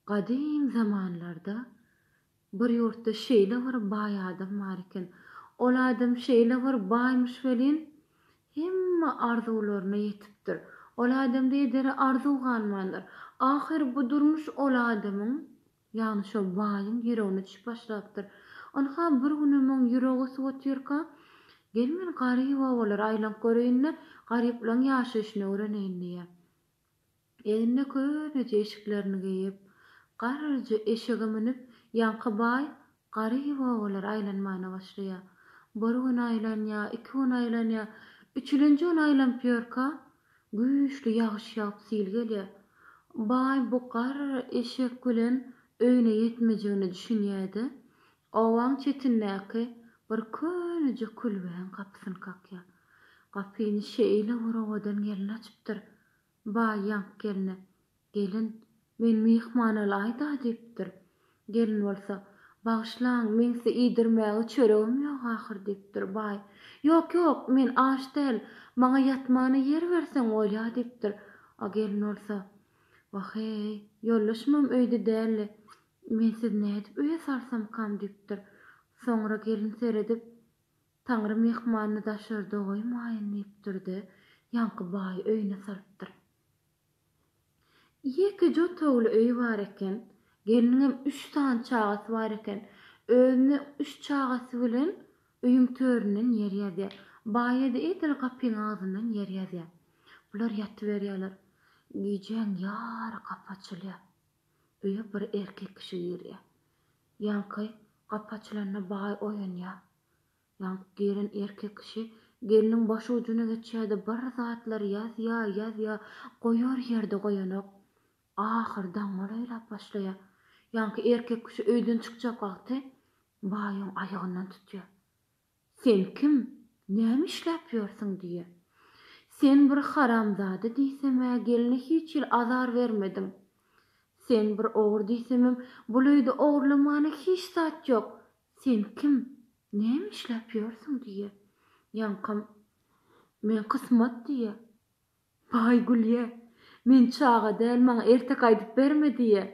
Gadim zamanlarda bir ýurtda şeýle bir baý adam bar eken. Ol adam şeýle bir baýmyş welin hemme arzularyna ýetipdir. Ol adamda ederi arzu galmandyr. Ahir bu durmuş ol adamyň, ýani şo baýyň ýüregine düşüp başlapdyr. Onha bir güni men ýüregi soýtýarka, gelmen garyp owalar aýlanıp göreýinne, garyp bilen ýaşaşyny öwreneýin diýe. Eline köpüce eşiklerini giyip, garryja eşege minip, ýanky baý garyp owalar aýlanmagyna başlaýar. Bir gün aýlanýar, iki gün aýlanýar, üçüncü gün aýlanyp ýörka, güýçli ýagyş ýagyp sil gelýär. Baý bu garry eşek bilen öýüne ýetmejegini düşünýärdi. Owaň çetinläki bir könüje külbäň kapysyny kakýar. Kapyny şeýle bir owadan gelin açypdyr. Baý ýank gelini, gelin, men mihmanalyda diýipdir. Gelin bolsa, bagyşlaň, men size iýdirmäge çöregim ýok ahir diýipdir baý. Ýok, ýok, men aç däl, maňa ýatmana ýer berseň bolýa diýipdir. A gelin bolsa, "Wahey, ýollaşmam öýde däl. Men siz nädip öýe sarsam kam?" diýipdir. Soňra gelin seredip, "Taňry mehmanyny daşyrdy goýmaýyn" diýipdir-de, ýanky baý öýüne salypdyr. Ýeki jotagly öý bar eken, geliniň 3 tane çagasy bar eken. Özüne 3 çagasy bilen öýüň töründen ýer ýazýar. Baýa da edil gapyň agzyndan ýer ýazýar. Bular ýatyberýärler. Gijeň ýary gapy açylýar. Öýe bir erkek kişi girýär. Ýanky gapy açylanyna baý oýanýar. Ýanky giren erkek kişi geliniň baş ujuny geçýärdi, bir zatlar ýazýar, goýar ýerde goýanyp. Ahyrdan moraýlap başlaýar. Ýanky erkek kişi öýden çykjak wagty baýyň aýagyndan tutýar. "Sen kim? Näme işläp ýörsiň?" diýär. "Sen bir haramzady diýsem, gelini hiç ýyl azar bermedim. Sen bir ogry diýsem, bu öýde ogurlamana hiç zat ýok. Sen kim? Näme işläp ýörsiň?" diýär. Ýankam, "Men kysmat" diýär. Baý gülýär. "Men çaga däl, maňa ertek aýdyp berme" diýär.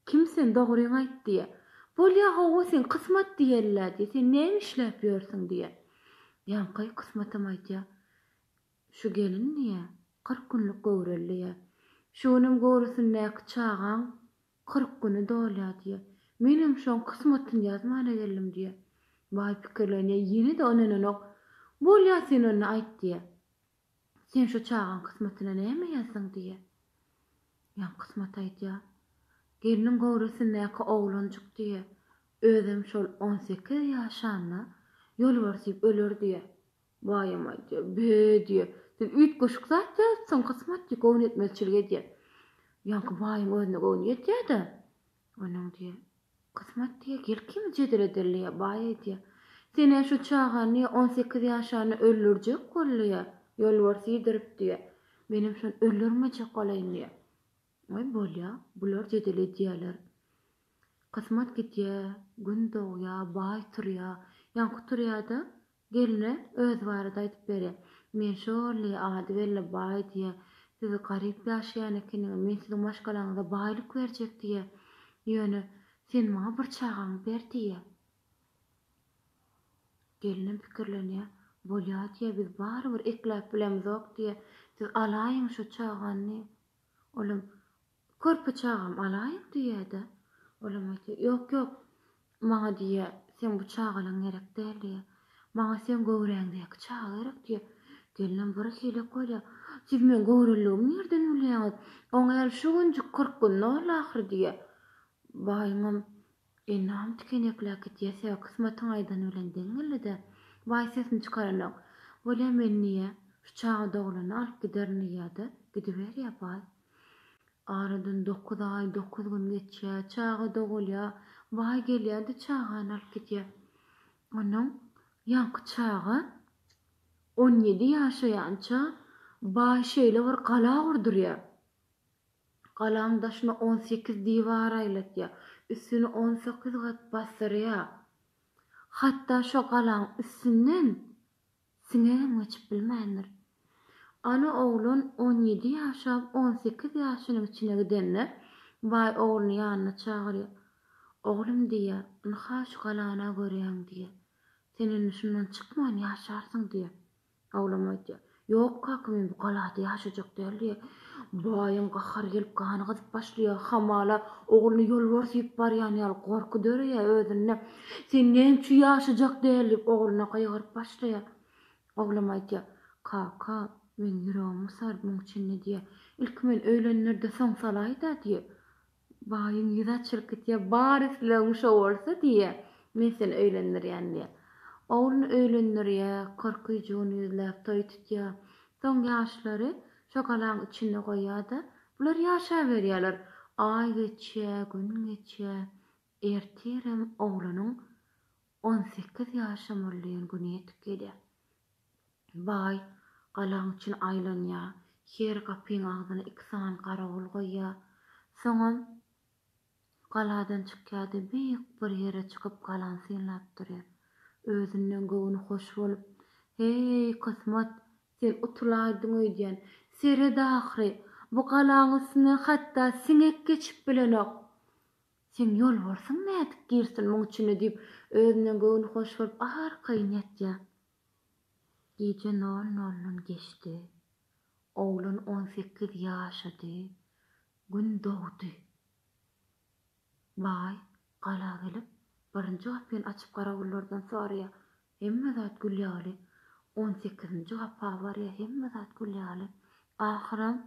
"Kimsen, dogryň aýt" diýär. "Bolýa hawa sen kysmat diýerler" diýär. "Sen näme işläp ýörsiň" diýär. Ýanky kysmatam aýtýar. "Şu gelin diýär, 40 günlük göwrelliýär. Şunym göwresindäki çagaň 40 güni dolýar" diýär. "Menem şoň kysmatyny ýazmana geldim" diýär. Baý pikirlenýär, ýene de onanok, "Bolýa sen onu aýt" diýär. "Sen şu çagaň kysmatyna näme ýazdyň" diýär. Ýa kysmat aýtýar. "Geliniň göwresindäki oglanjyk" diýär. "Özüm şol 18 ýaşanna ýolbarsyp öler" diýär. Baýam aýtýar, "Be" diýär. "Sen üýt goşuk zat ýazdyň, kysmat diýip gowun etmezçilge" diýär. Ýanky baýyň özüne gowun ýetýär-de. Onuň diýär, "Kysmat diýär, gel kim jedire edilýär" baý aýtýar. "Sene şu çagaň 18 ýaşany öldürjek bolýar, ýolbarsy ýdirip" diýär. "Menem şonu öldürmejek bolaýyn" diýär. "Oý bolýa, bular jedile diýerler." Kysmat gitýär, gün dogýar, baý turýar, ýanky turýar-da, geline öz barada aýdyp berýär. "Men şoly ady belle baý diýär. Sizi garyp ýaşaýan ekeniň, men siziň maşgalaňyza baýlyk berjek" diýär. "Ýöne, sen maňa bir çagaň ber" diýär. Gelin pikirlenýär. "Bolýa" diýär, "biz bary bir ekläp bilemizok" diýär. "Siz alaýyň şu çagany." Olam, "Körpe çagam alaýyk" diýär-de. Olam aýtýar, "Ýok, ýok, maňa" diýär, "sen bu çagalaň gerek däl" diýär. "Maňa sen göwreňdäki çaga gerek" diýär. Gelin bir hile goýar. "Siz men göwreligimi nerden bilýäňiz? Oňa el şu günjük 40 gün nol ahir" diýär. Baýyňam, "Enam tikenekläp gitýär, sen kysmatyň aýdan bilen deňilde." Baý sesini çykaranyk. "Bolýa men niýe? Şu çaga doglany alyp giderini ýa-da, gidiberýär baý." Aradan 9 ay, 9 gün geçýär, çaga dogulýar, baý gelýär-de çagany alyp gitýär. Onuň ýanky çaga 17 ýaşaýança baý şeýle bir gala gurdurýar. Galaň daşyna 18 diýwar aýlatýar, üstüne 18 gat basdyrýar. Hatda şo galaň üstünden siňem geçip bilmändir. Ana oglan 17 ýaşap 18 ýaşynyň içine gidenler Bay oğluny ýanyna çagyrýar. Oglum diýär, "Naha şu galana görýäň" diýär. "Senin şundan çykman ýaşarsyň" diýär. Oglum aýdýar, "Ýok kaka, men bu galada ýaşajak däl" diýär. Baýyň gahar gelip gany gyzyp başlaýar. Hamala ogluny ýolbars ýyp barýan ýaly gorky döreýär özüne. "Sen näçe ýaşajak däl" diýip ogluna gaýgyryp başlaýar. Oglum aýdýar, "Kaka, men ýüregimi sarp muň üçin" diýär. "Ilk men öýlenlerde soň salaýda" diýär. Baýyň ýüze açylyp gitýär. "Bary sizleň şo bolsa" diýär. "Men seni öýlendirýän" diýär. Oğlunu öýlendirýär, korkyjyny ýüzläp toý tutýar. Soň ýaşlary şokalaň içinde goýýar-da, bular ýaşaberýärler. Ay geçýär, gün geçýär. Ertirem oğlunyň 18 ýaşa bolýan güni ýetip gelýär. Baý galaň için aýlanýar. Her gapyň agzyna 2 saň garagul goýýar. Soňam galadan çykýar-da büýük bir ýere çykyp galan synlap durýar. Özünden göwüni hoş bolup, "Hey kysmat, sen utulaýdyň öýdýän. Sere dahry, bu galaň üstüne hatda siňek geçip bilenok. Sen ýolbarsyň nädip girsin muň üçin" diýip özünden göwüni hoş bolup arkaýyn ýatýar. Gece 00 geçdi. Oğlun 18 ýaşady. Gün dogdy. Baý gala gelip birinji gapyny açyp garagullardan sorýar. Hemme zat gülýäli. 18-nji gapy barýar, hemme zat gülýäli. Ahyram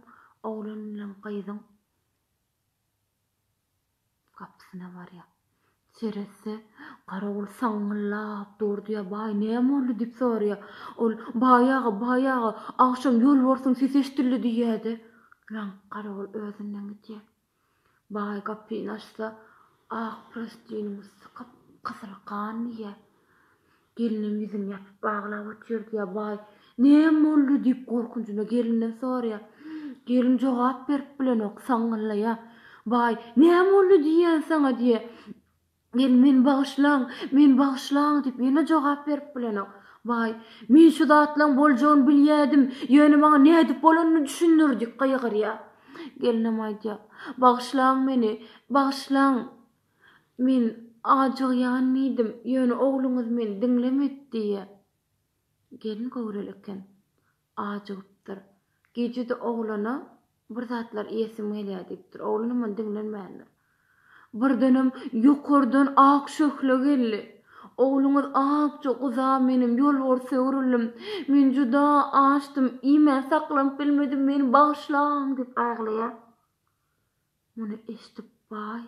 oğlun bilen gyzyň gapysyna barýar. Seretse garagul saňyllap durdy. Baý näme boldy diýip sorýar. Ol baýagy akşam ýolbarsyň ses eşdildi diýýärdi. Lan garagul özünden gitýär. Baý gapyny açsa, ak prostynyň sykyp gyzyl kan diýär. Gelinim ýüzüni ýapyp baglap oturdy. Baý näme boldy diýip gorkunjyna gelininden sorýar. Gelin jogap berip bilenok saňyllaýar. Baý näme boldy diýýän saňa diýär. Gelin men bagyşlaň diýip ýene jogap berip bilenok. Baý men şu zatlaň boljagyny bilýärdim. Ýöne maňa nädip bolanyny düşündirdik gaýgyrýar. Gelinim aýdýar, "Bagyşlaň, men ajygýan idim. Ýöne ogluňyz meni diňlemedi" diýär. Gelin gowreleken, ajygypdyr. Gejede oglana bir zatlar esim gelýär diýipdir. Oglunum meni diňlenmäňdir. Birdenem ýokardan ak şöhle geldi. "Ogluňyz akça gyza menim ýolbars öwrülim. Men juda açdym, iýme saklanyp bilmedim, meni bagyşlaň" diýip aýgylýar. Muny eşdip baý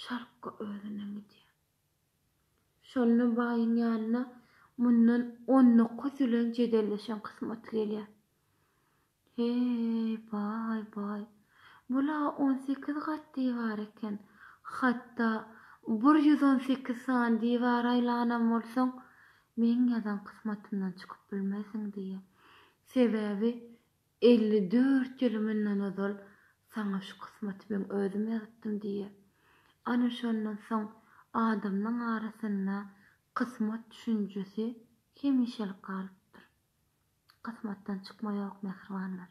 şarpka özünden gidýär. Şonu baýyň ýanyna mundan 19 ýyl jedelleşen kysmaty gelýär. "Hey baý, bula 18 gat diýýär eken. Hatda 118 san diýýär aýlanam bolsaň, men ýazan kysmatymdan çykyp bilmesiň" diýär. "Sebäbi 54 ýyl menden ozal saňa şu kysmaty men özüm ýazypdym" diýär. Ana şondan soň adamlaryň arasynda kysmat düşünjesi hemişelik galypdyr. Kysmatdan çykmaýok mehribanlar.